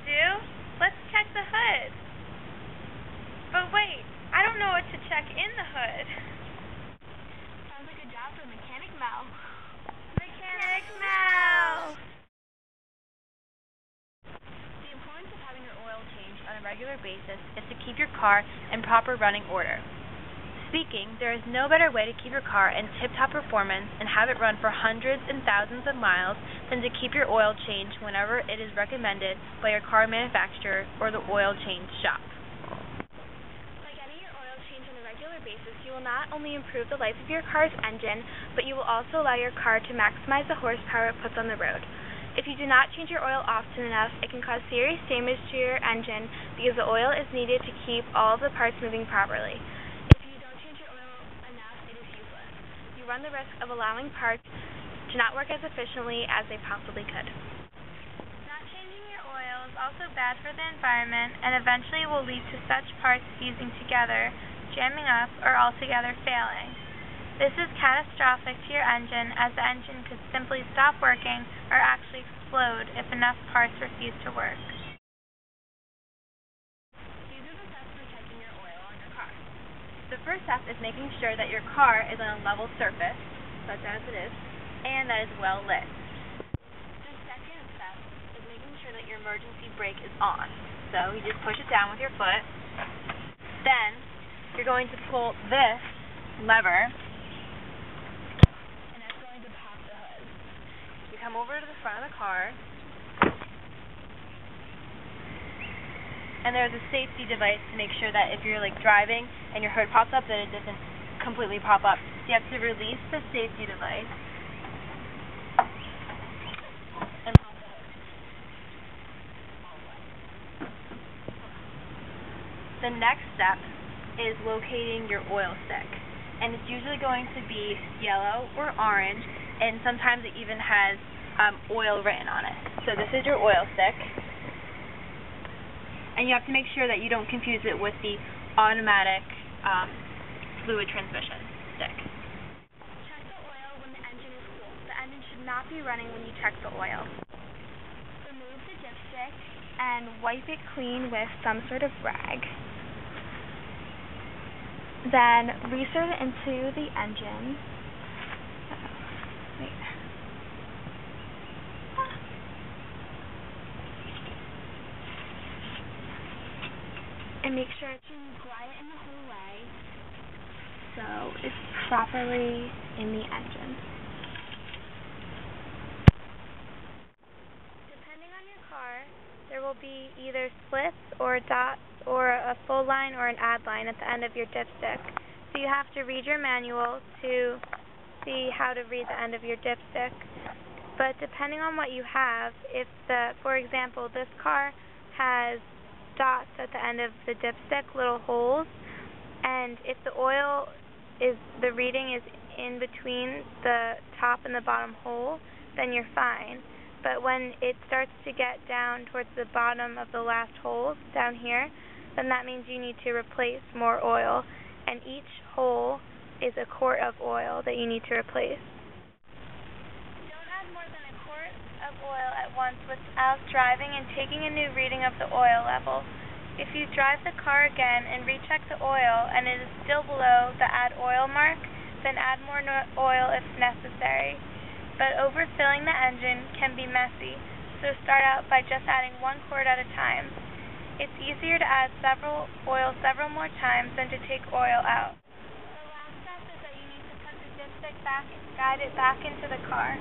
do? Let's check the hood. But wait, I don't know what to check in the hood. Sounds like a job for Mechanic Mel. Mechanic Mel! The importance of having your oil changed on a regular basis is to keep your car in proper running order. Speaking, there is no better way to keep your car in tip-top performance and have it run for hundreds and thousands of miles than to keep your oil changed whenever it is recommended by your car manufacturer or the oil change shop. By getting your oil changed on a regular basis, you will not only improve the life of your car's engine, but you will also allow your car to maximize the horsepower it puts on the road. If you do not change your oil often enough, it can cause serious damage to your engine because the oil is needed to keep all of the parts moving properly. Run the risk of allowing parts to not work as efficiently as they possibly could. Not changing your oil is also bad for the environment and eventually will lead to such parts fusing together, jamming up, or altogether failing. This is catastrophic to your engine as the engine could simply stop working or actually explode if enough parts refuse to work. The first step is making sure that your car is on a level surface, such as it is, and that is well lit. The second step is making sure that your emergency brake is on. So you just push it down with your foot. Then you're going to pull this lever, and that's going to pop the hood. You come over to the front of the car, and there's a safety device to make sure that if you're driving and your hood pops up, that it doesn't completely pop up. So you have to release the safety device and pop the hood. The next step is locating your oil stick, and it's usually going to be yellow or orange, and sometimes it even has oil written on it. So this is your oil stick. And you have to make sure that you don't confuse it with the automatic fluid transmission stick. Check the oil when the engine is cool. The engine should not be running when you check the oil. Remove the dipstick and wipe it clean with some sort of rag. Then reinsert it into the engine. And make sure to glide it in the whole way so it's properly in the engine. Depending on your car, there will be either splits or dots or a full line or an add line at the end of your dipstick. So you have to read your manual to see how to read the end of your dipstick. But depending on what you have, for example, this car has dots at the end of the dipstick, little holes, and if the reading is in between the top and the bottom hole, then you're fine. But when it starts to get down towards the bottom of the last hole down here, then that means you need to replace more oil, and each hole is a quart of oil that you need to replace. Don't add more than a quart of oil at once without driving and taking a new reading of the oil level. If you drive the car again and recheck the oil and it is still below the add oil mark, then add more oil if necessary. But overfilling the engine can be messy, so start out by just adding 1 quart at a time. It's easier to add several more times than to take oil out. The last step is that you need to put the dipstick back and guide it back into the car.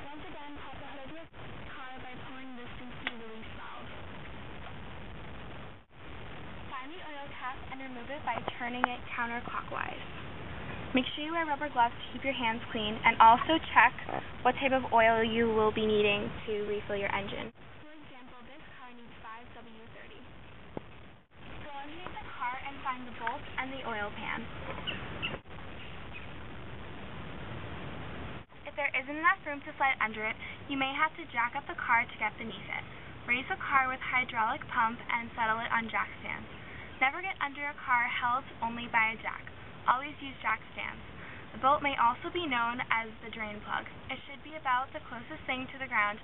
Once again, pop the hood of your car by pulling this into the release valve. Find the oil cap and remove it by turning it counterclockwise. Make sure you wear rubber gloves to keep your hands clean, and also check what type of oil you will be needing to refill your engine. For example, this car needs 5W30. Go underneath the car and find the bolt and the oil pan. If there isn't enough room to slide under it, you may have to jack up the car to get beneath it. Raise the car with hydraulic pump and settle it on jack stands. Never get under a car held only by a jack. Always use jack stands. The bolt may also be known as the drain plug. It should be about the closest thing to the ground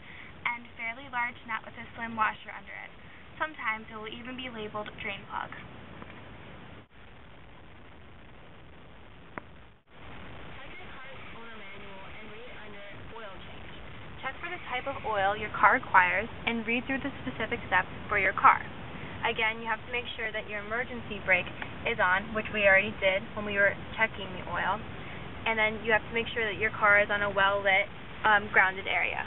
and fairly large nut with a slim washer under it. Sometimes it will even be labeled drain plug. Check for the type of oil your car requires and read through the specific steps for your car. Again, you have to make sure that your emergency brake is on, which we already did when we were checking the oil. And then you have to make sure that your car is on a well-lit, grounded area.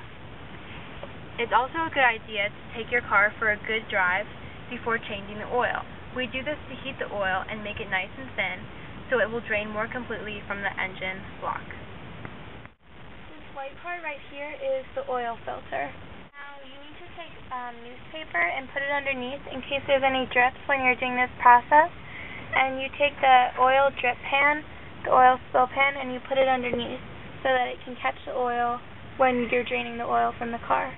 It's also a good idea to take your car for a good drive before changing the oil. We do this to heat the oil and make it nice and thin so it will drain more completely from the engine block. This white part right here is the oil filter. Now you need to take newspaper and put it underneath in case there's any drips when you're doing this process. And you take the oil drip pan, the oil spill pan, and you put it underneath so that it can catch the oil when you're draining the oil from the car.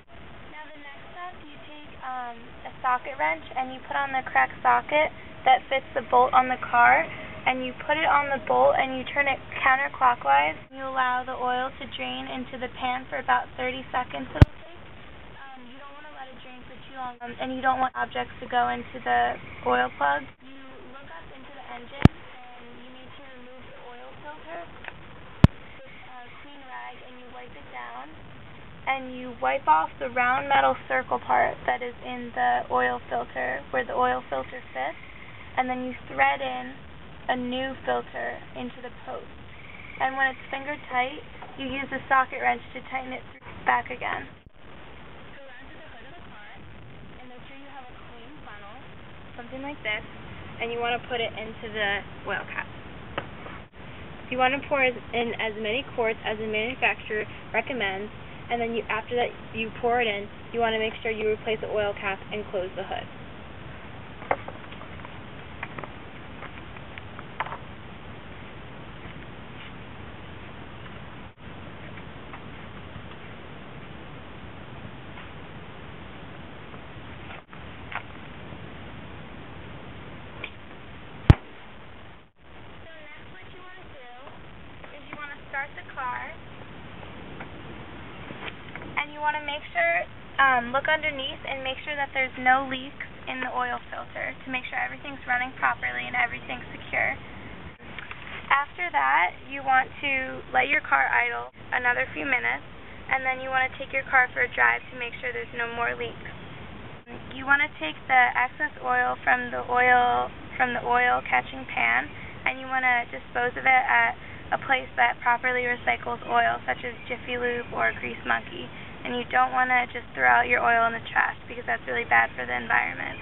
Now the next step, you take a socket wrench and you put on the correct socket that fits the bolt on the car, and you put it on the bolt and you turn it counterclockwise. You allow the oil to drain into the pan for about 30 seconds. You don't want to let it drain for too long, and you don't want objects to go into the oil plug. You look up into the engine and you need to remove the oil filter with a clean rag, and you wipe it down. And you wipe off the round metal circle part that is in the oil filter where the oil filter fits, and then you thread in a new filter into the post. And when it's finger tight, you use the socket wrench to tighten it back again. Go around to the hood of the car and make sure you have a clean funnel, something like this, and you want to put it into the oil cap. You want to pour in as many quarts as the manufacturer recommends, and then after that you pour it in, you want to make sure you replace the oil cap and close the hood. Start the car, and you want to make sure, look underneath and make sure that there's no leaks in the oil filter to make sure everything's running properly and everything's secure. After that, you want to let your car idle another few minutes, and then you want to take your car for a drive to make sure there's no more leaks. You want to take the excess oil from the oil catching pan, and you want to dispose of it at a place that properly recycles oil, such as Jiffy Lube or Grease Monkey. And you don't want to just throw out your oil in the trash because that's really bad for the environment.